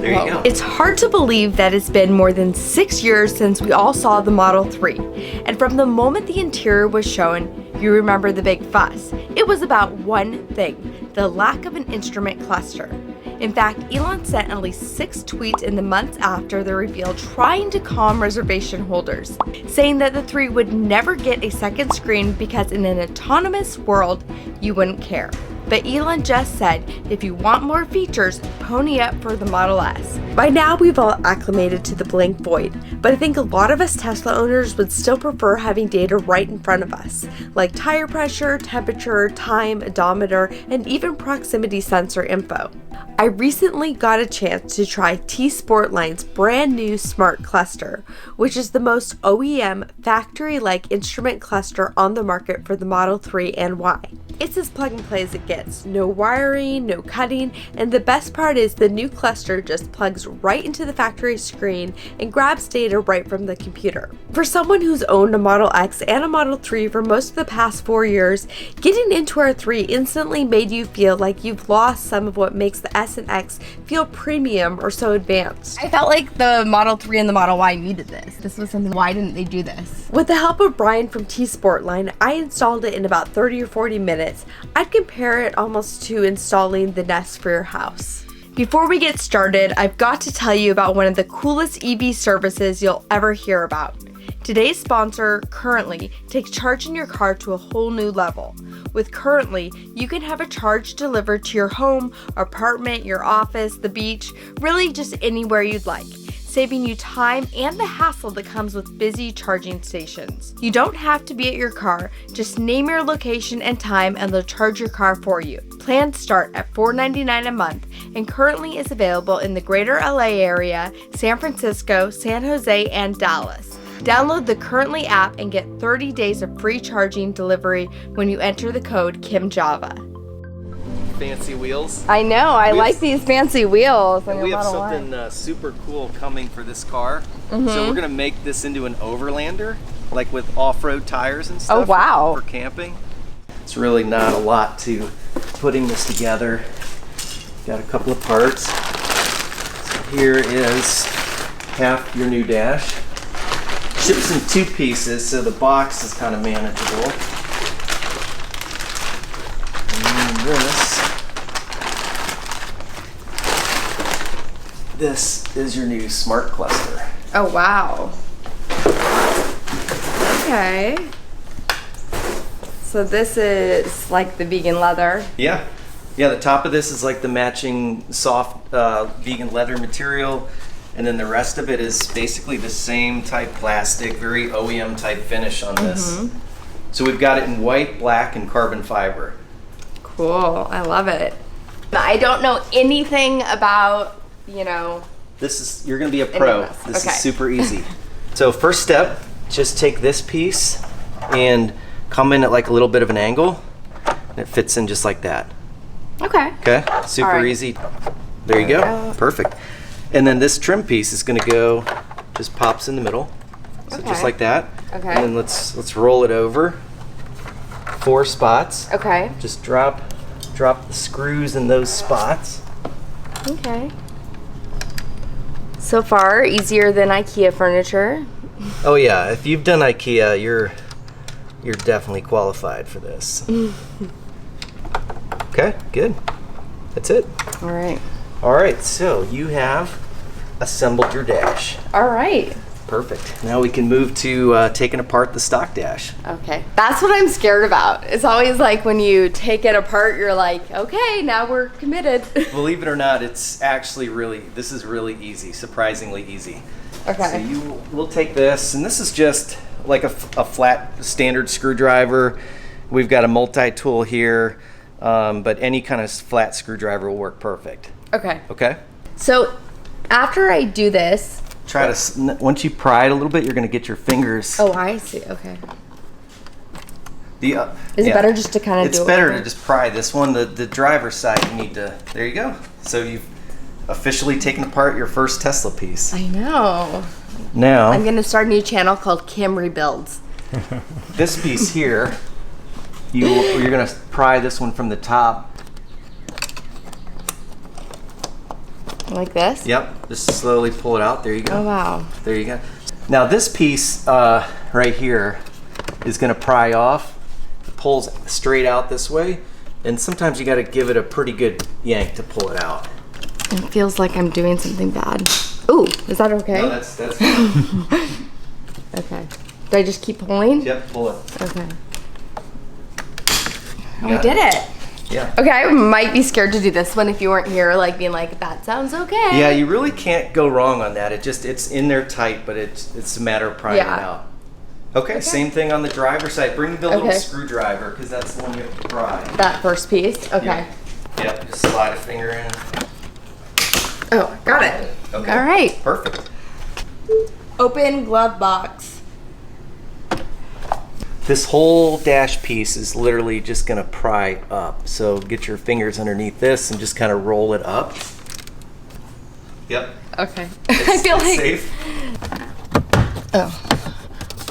There you go. It's hard to believe that it's been more than 6 years since we all saw the Model 3. And from the moment the interior was shown, you remember the big fuss. It was about one thing, the lack of an instrument cluster. In fact, Elon sent at least 6 tweets in the months after the reveal trying to calm reservation holders, saying that the 3 would never get a second screen because in an autonomous world, you wouldn't care. But Elon just said, if you want more features, pony up for the Model S. By now, we've all acclimated to the blank void, but I think a lot of us Tesla owners would still prefer having data right in front of us, like tire pressure, temperature, time, odometer, and even proximity sensor info. I recently got a chance to try Tsportline's brand new smart cluster, which is the most OEM factory-like instrument cluster on the market for the Model 3 and Y. It's as plug and play as it gets. No wiring, no cutting, and the best part is the new cluster just plugs right into the factory screen and grabs data right from the computer. For someone who's owned a Model X and a Model 3 for most of the past 4 years, getting into our 3 instantly made you feel like you've lost some of what makes the S and X feel premium or so advanced. I felt like the Model 3 and the Model Y needed this. This was something, why didn't they do this? With the help of Brian from Tsportline, I installed it in about 30 or 40 minutes. I'd compare it almost to installing the Nest for your house. Before we get started, I've got to tell you about one of the coolest EV services you'll ever hear about. Today's sponsor, Currently, takes charging your car to a whole new level. With Currently, you can have a charge delivered to your home, apartment, your office, the beach, really just anywhere you'd like, saving you time and the hassle that comes with busy charging stations. You don't have to be at your car, just name your location and time and they'll charge your car for you. Plans start at $4.99 a month and Currently is available in the greater LA area, San Francisco, San Jose, and Dallas. Download the Currently app and get 30 days of free charging delivery when you enter the code KimJava. Fancy wheels. I know, I like these fancy wheels. We have something super cool coming for this car. So we're gonna make this into an overlander, like with off-road tires and stuff. Oh, wow. For camping. It's really not a lot to putting this together. Got a couple of parts. So here is half your new dash. Ships in 2 pieces, so the box is kind of manageable. And this is your new smart cluster. Oh, wow. Okay. So this is like the vegan leather. Yeah. Yeah, the top of this is like the matching soft vegan leather material. And then the rest of it is basically the same type plastic, very OEM type finish on this. So we've got it in white, black, and carbon fiber. Cool, I love it. I don't know anything about, you know. You're gonna be a pro. This is super easy. So first step, just take this piece and come in at like a little bit of an angle. And it fits in just like that. Okay. Okay, super easy. There you go, perfect. And then this trim piece is going to go, just pops in the middle, so just like that. Okay. And then let's roll it over. 4 spots. Okay. Just drop the screws in those spots. Okay. So far, easier than IKEA furniture. Oh yeah, if you've done IKEA, you're definitely qualified for this. Okay, good. That's it. All right. All right, so you have assembled your dash. All right. Perfect. Now we can move to taking apart the stock dash. Okay. That's what I'm scared about. It's always like when you take it apart, you're like, okay, now we're committed. Believe it or not, it's actually this is really easy, surprisingly easy. Okay. So we'll take this, and this is just like a flat standard screwdriver. We've got a multi-tool here, but any kind of flat screwdriver will work perfect. Okay. Okay? So after I do this, once you pry it a little bit, you're going to get your fingers. Oh, I see. Okay. Is it better just to kind of do it? It's better to just pry this one. The driver's side, you need to, there you go. So you've officially taken apart your first Tesla piece. I know. Now, I'm going to start a new channel called Kim Rebuilds. This piece here, you're going to pry this one from the top. Like this? Yep, just slowly pull it out. There you go. Oh, wow. There you go. Now this piece right here is gonna pry off. It pulls straight out this way, and sometimes you gotta give it a pretty good yank to pull it out. It feels like I'm doing something bad. Ooh, is that okay? No, that's Okay. Do I just keep pulling? Yep, pull it. Okay. Oh, I did it. Yeah. Okay, I might be scared to do this one if you weren't here, like being like, that sounds okay. Yeah, you really can't go wrong on that. It's in there tight, but it's a matter of prying it out. Okay, same thing on the driver's side. Bring the little screwdriver, because that's the one you have to pry. That first piece? Okay. Yep, just slide a finger in. Oh, got it. Okay. All right. Perfect. Open glove box. This whole dash piece is literally just gonna pry up. So get your fingers underneath this and just kind of roll it up. Yep. Okay. I feel like safe. Oh.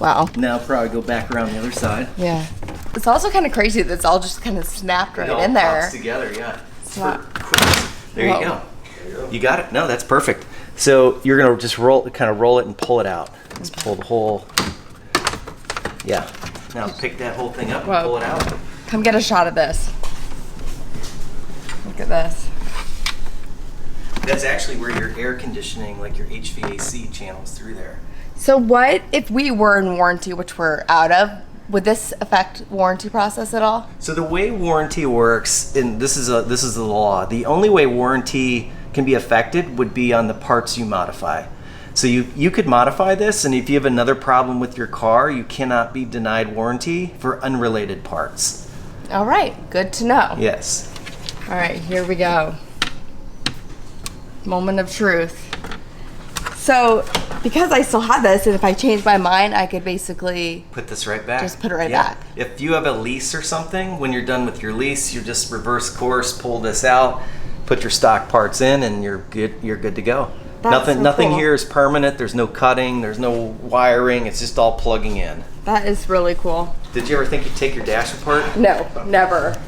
Wow. Now probably go back around the other side. Yeah. It's also kind of crazy that it's all just kind of snapped right It all in there. pops together, yeah. not- There you go. You got it. No, that's perfect. So you're gonna just kind of roll it and pull it out. Just pull the whole. Yeah. Now pick that whole thing up and pull it out. Come get a shot of this. Look at this. That's actually where your air conditioning, like your HVAC, channels through there. So what if we were in warranty, which we're out of? Would this affect warranty process at all? So the way warranty works, and this is the law. The only way warranty can be affected would be on the parts you modify. So you could modify this, and if you have another problem with your car, you cannot be denied warranty for unrelated parts. All right, good to know. Yes. All right, here we go. Moment of truth. So, because I still have this, and if I change my mind, I could basically put this right back. Just put it right back. If you have a lease or something, when you're done with your lease, you just reverse course, pull this out, put your stock parts in, and you're good. You're good to go. That's Nothing cool. here is permanent. There's no cutting. There's no wiring. It's just all plugging in. That is really cool. Did you ever think you'd take your dash apart? No, never.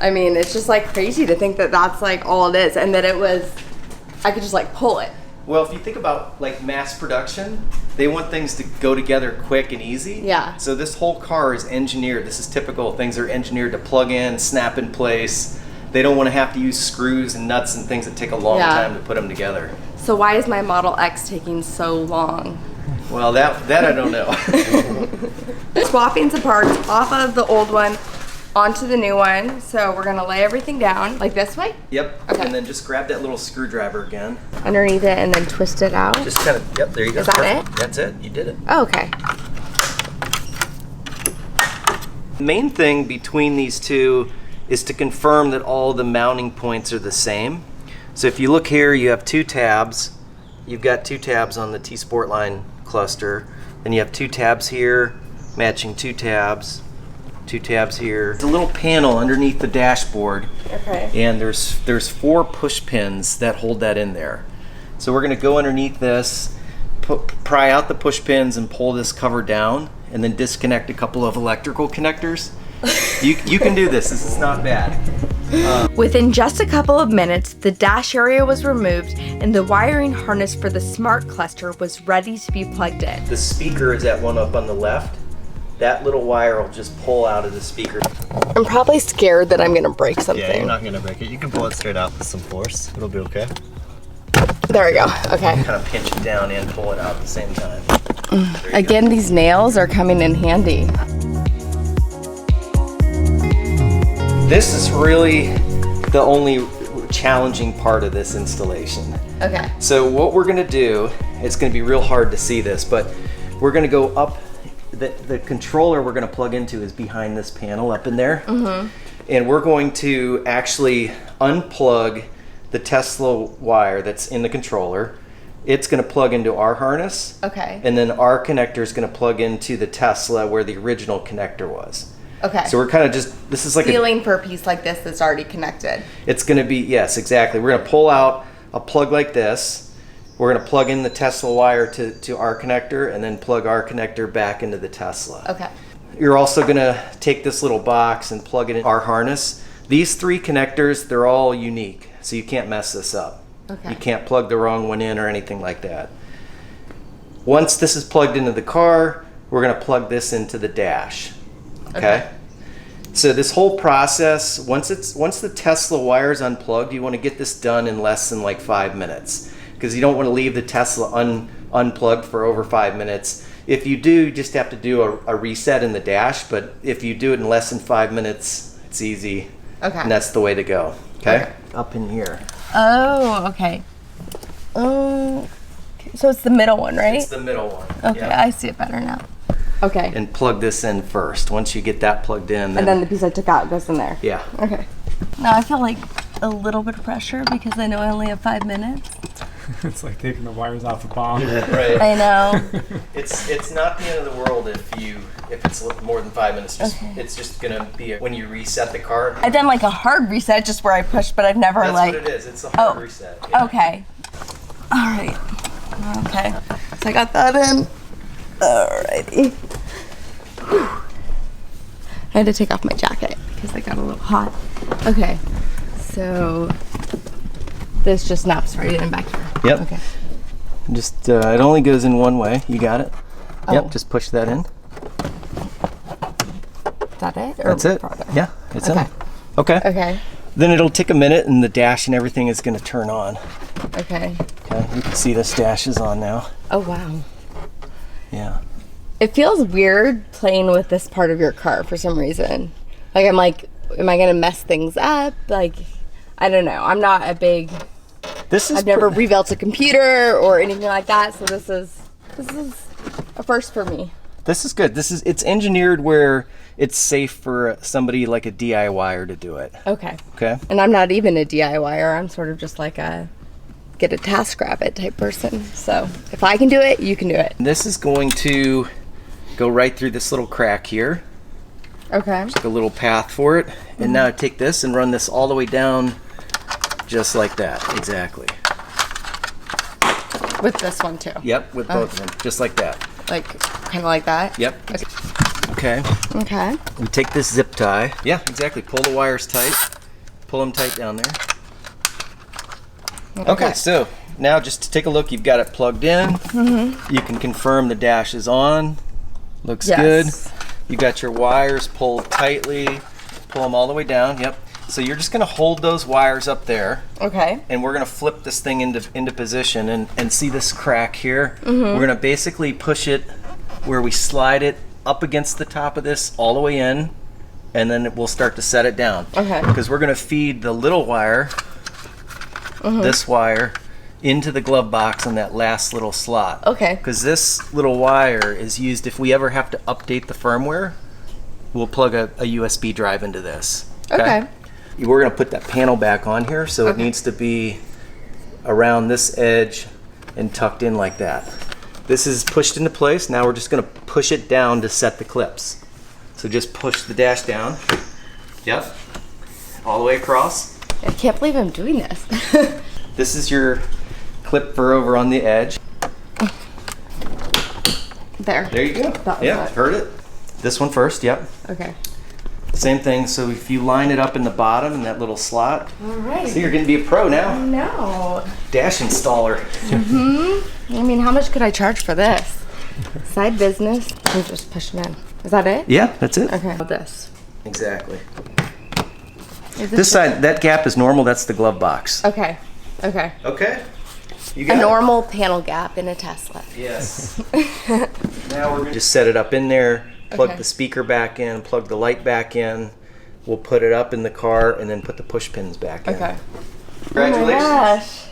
I mean, it's just like crazy to think that that's like all it is, and that I could just like pull it. Well, if you think about like mass production, they want things to go together quick and easy. Yeah. So this whole car is engineered. This is typical. Things are engineered to plug in, snap in place. They don't want to have to use screws and nuts and things that take a long time to put them together. So why is my Model X taking so long? Well, that I don't know. Swapping some parts off of the old one onto the new one. So we're gonna lay everything down like this way? Yep. Okay. And then just grab that little screwdriver again. Underneath it and then twist it out. Just kind of, yep, there you go. Is that Perfect. it? That's it. You did it. Oh, okay. The main thing between these two is to confirm that all the mounting points are the same. So if you look here, you have two tabs. You've got two tabs on the Tsportline cluster. Then you have two tabs here, matching two tabs here. There's a little panel underneath the dashboard. Okay. And there's 4 push pins that hold that in there. So we're gonna go underneath this, pry out the push pins and pull this cover down, and then disconnect a couple of electrical connectors. You can do this. This is not bad. Within just a couple of minutes, the dash area was removed and the wiring harness for the smart cluster was ready to be plugged in. The speaker is that one up on the left. That little wire will just pull out of the speaker. I'm probably scared that I'm gonna break something. Yeah, you're not gonna break it. You can pull it straight out with some force. It'll be okay. There we go. Okay. Kind of pinch it down and pull it out at the same time. Again, these nails are coming in handy. This is really the only challenging part of this installation. Okay. So what we're gonna do, it's gonna be real hard to see this, but we're gonna go up, the controller we're gonna plug into is behind this panel up in there. Mm-hmm. And we're going to actually unplug the Tesla wire that's in the controller. It's gonna plug into our harness. Okay. And then our connector is gonna plug into the Tesla where the original connector was. Okay. So we're kind of just, this is like feeling for a piece like this that's already connected. it's going to be, yes, exactly. We're going to pull out a plug like this. We're going to plug in the Tesla wire to our connector and then plug our connector back into the Tesla. Okay. You're also going to take this little box and plug it in our harness. These 3 connectors, they're all unique, so you can't mess this up. Okay. You can't plug the wrong one in or anything like that. Once this is plugged into the car, we're going to plug this into the dash. Okay? So this whole process, once the Tesla wire is unplugged, you want to get this done in less than like 5 minutes, because you don't want to leave the Tesla unplugged for over 5 minutes. If you do, you just have to do a reset in the dash, but if you do it in less than 5 minutes, it's easy. Okay. And that's the way to go. Okay? Up in here. Oh, okay. Oh, so it's the middle one, right? It's the middle one. Okay, Yeah. I see it better now. Okay. And plug this in first. Once you get that plugged in, And then the piece I took out goes in there. yeah. Okay. Now I feel like a little bit of pressure because I know I only have 5 minutes. It's like taking the wires off a bomb. Right. I know. It's not the end of the world if it's more than 5 minutes. It's just gonna be when you reset the car. I've done like a hard reset just where I pushed, but I've never That's like. what it is. It's a hard reset. Yeah. Okay. All right. Okay. So I got that in. Alrighty. Whew. I had to take off my jacket because I got a little hot. Okay. So this just snaps right in back here. Yep. Okay. Just it only goes in one way. You got it. Oh. Yep. Just push that in. Is that it? Or That's it. farther? Yeah. It's Okay. in. Okay. Okay. Then it'll take a minute, and the dash and everything is going to turn on. Okay. Okay. You can see this dash is on now. Oh wow. Yeah. It feels weird playing with this part of your car for some reason. Like I'm like, am I gonna mess things up? Like, I don't know. I'm not a big. I've never rebuilt a computer or anything like that, so this is a first for me. This is good. It's engineered where it's safe for somebody like a DIYer to do it. Okay. Okay. And I'm not even a DIYer. I'm sort of just like a get a TaskRabbit type person. So if I can do it, you can do it. This is going to go right through this little crack here. Okay. A little path for it. And now I take this and run this all the way down just like that. Exactly. With this one too. Yep, with both of them. Just like that. Like kind of like that. Yep. Okay. Okay. Okay. We take this zip tie. Yeah, exactly. Pull the wires tight. Pull them tight down there. Okay, so now just to take a look, you've got it plugged in. You can confirm the dash is on. Looks good. You got your wires pulled tightly. Pull them all the way down. Yep. So you're just going to hold those wires up there. Okay. And we're going to flip this thing into position and see this crack here. We're going to basically push it where we slide it up against the top of this all the way in, and then we'll start to set it down. Okay. Because we're going to feed the little wire, this wire, into the glove box on that last little slot. Okay. Because this little wire is used if we ever have to update the firmware, we'll plug a USB drive into this. Okay. We're going to put that panel back on here, so it needs to be around this edge and tucked in like that. This is pushed into place. Now we're just going to push it down to set the clips. So just push the dash down. Yep. All the way across. I can't believe I'm doing this. This is your clip for over on the edge. There. There you go. That was Yeah, it. heard it. This one first, yep. Okay. Same thing, so if you line it up in the bottom in that little slot, All right. so you're going to be a pro now. No. Dash installer. I mean, how much could I charge for this? Side business. I'm just pushing in. Is that it? Yeah, that's it. Okay. This. Exactly. Is This side, that gap is normal, that's the glove box. Okay. Okay. Okay. You A got it? normal panel gap in a Tesla. Yes. Now we're going to just set it up in there, plug Okay. the speaker back in, plug the light back in. We'll put it up in the car and then put the push pins back in. Okay. Congratulations. Oh my gosh.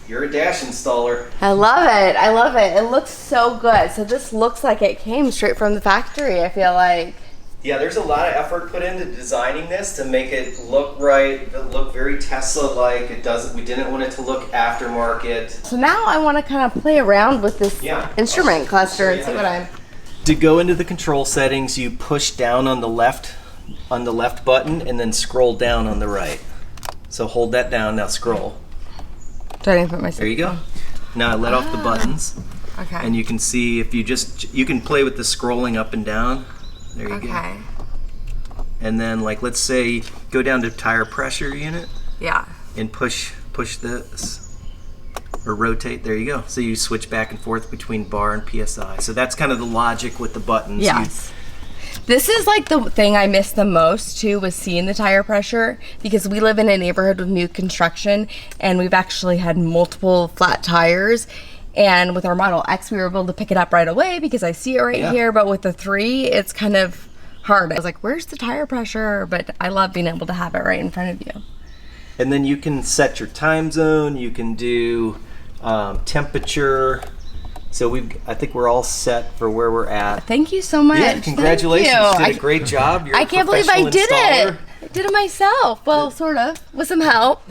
You're a dash installer. I love it. I love it. It looks so good. So this looks like it came straight from the factory, I feel like. Yeah, there's a lot of effort put into designing this to make it look right, look very Tesla-like. It doesn't. We didn't want it to look aftermarket. So now I want to kind of play around with this Yeah. instrument cluster and Yeah, see what I'm... To go into the control settings, you push down on the left button and then scroll down on the right. So hold that down, now scroll. Do I need to put my... There you go. Now I let off the buttons Okay. and you can see if you can play with the scrolling up and down. There you go. Okay. And then like let's say go down to tire pressure unit Yeah. and push this. or rotate. There you go. So you switch back and forth between bar and PSI. So that's kind of the logic with the buttons. Yes. This is like the thing I miss the most too, was seeing the tire pressure, because we live in a neighborhood with new construction and we've actually had multiple flat tires. And with our Model X, we were able to pick it up right away because I see it right here. But with the 3, it's kind of hard. I was like, where's the tire pressure? But I love being able to have it right in front of you. And then you can set your time zone. You can do temperature. So I think we're all set for where we're at. Thank you so much. Yeah, congratulations. Thank You did a great job. You're I can't believe I did installer. it. I did it myself. Well, sort of, with some help.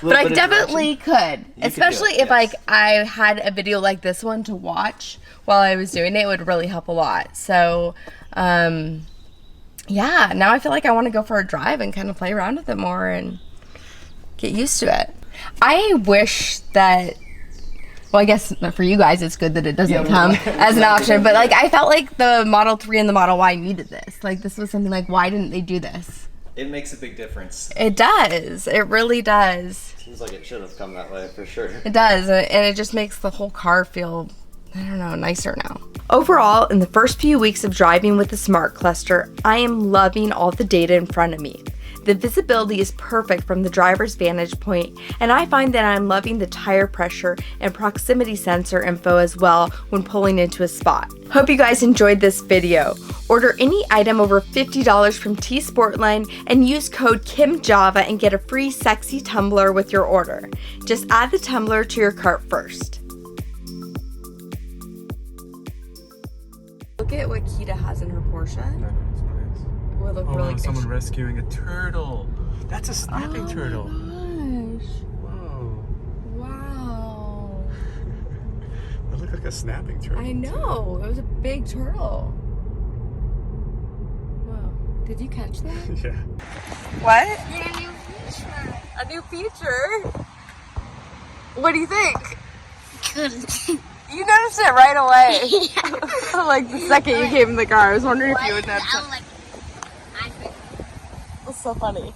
But I definitely could. Especially if like I had a video like this one to watch while I was doing it, it would really help a lot. So, yeah, now I feel like I want to go for a drive and kind of play around with it more and get used to it. I wish that, well, I guess for you guys it's good that it doesn't come as an option, but like I felt like the Model 3 and the Model Y needed this. Like this was something like, why didn't they do this? It makes a big difference. It does. It really does. Seems like it should have come that way for sure. It does, and it just makes the whole car feel, I don't know, nicer now. Overall, in the first few weeks of driving with the Smart Cluster, I am loving all the data in front of me. The visibility is perfect from the driver's vantage point, and I find that I'm loving the tire pressure and proximity sensor info as well when pulling into a spot. Hope you guys enjoyed this video. Order any item over $50 from Tsportline and use code KimJava and get a free sexy tumbler with your order. Just add the tumbler to your cart first. Look at what Kita has in her Porsche. Will look really good. Someone rescuing a turtle. That's a snapping turtle. Gosh. Whoa. Wow. That looked like a snapping turtle. I know. It was a big turtle. Wow. Did you catch that? Yeah. What? A new feature? What do you think? Good. You noticed it right away. Yeah. Like the second you came in the car. I was wondering if you would notice I it. was like, I think. It's so funny.